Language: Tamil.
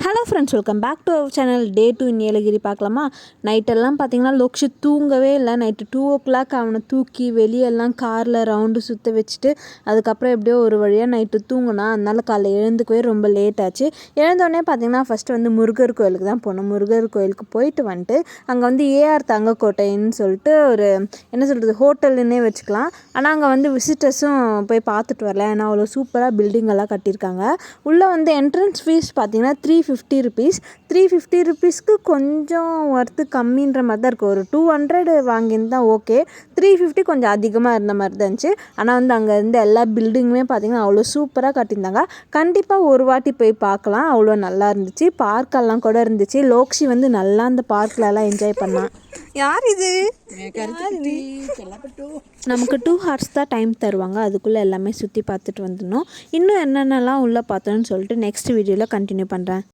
Hello friends, welcome back to our channel. Day 2 in Yelagiri பார்க்கலாமா. நைட்டெல்லாம் பார்த்தீங்கன்னா லோக்ஷு தூங்கவே இல்லை. நைட்டு 2 o'clock அவனை தூக்கி வெளியெல்லாம் காரில் ரவுண்டு சுற்ற வச்சுட்டு அதுக்கப்புறம் எப்படியோ ஒரு வழியாக நைட்டு தூங்கினா. அதனால காலைல எழுந்துக்கவே ரொம்ப லேட் ஆச்சு. எழுந்தோடனே பார்த்தீங்கன்னா ஃபஸ்ட்டு வந்து முருகர் கோயிலுக்கு தான் போனோம். முருகர் கோயிலுக்கு போயிட்டு வந்துட்டு அங்கே வந்து ஏஆர் தங்கக்கோட்டைன்னு சொல்லிட்டு ஒரு என்ன சொல்கிறது ஹோட்டலுன்னே வச்சுக்கலாம். ஆனால் அங்கே வந்து விசிட்டர்ஸும் போய் பார்த்துட்டு வரல. ஏன்னா அவ்வளோ சூப்பராக பில்டிங் எல்லாம் கட்டியிருக்காங்க. உள்ளே வந்து என்ட்ரன்ஸ் ஃபீஸ் பார்த்தீங்கன்னா 350 rupees. 350 rupeesக்கு கொஞ்சம் ஒர்த்து கம்மின்ற மாதிரி தான் இருக்குது. ஒரு 200 வாங்கியிருந்தால் ஓகே. 350 கொஞ்சம் அதிகமாக இருந்த மாதிரி தான் இருந்துச்சு. ஆனால் வந்து அங்கே இருந்த எல்லா பில்டிங்குமே பார்த்திங்கன்னா அவ்வளோ சூப்பராக கட்டியிருந்தாங்க. கண்டிப்பாக ஒரு வாட்டி போய் பார்க்கலாம். அவ்வளோ நல்லா இருந்துச்சு. பார்க்கெல்லாம் கூட இருந்துச்சு. லோக்ஷி வந்து நல்லா அந்த பார்க்கிலலாம் என்ஜாய் பண்ணான். யார் இது? நமக்கு 2 hours தான் டைம் தருவாங்க. அதுக்குள்ளே எல்லாமே சுற்றி பார்த்துட்டு வந்துடணும். இன்னும் என்னென்னலாம் உள்ளே பார்த்தோன்னு சொல்லிட்டு நெக்ஸ்ட் வீடியோவில் கண்டினியூ பண்ணுறேன்.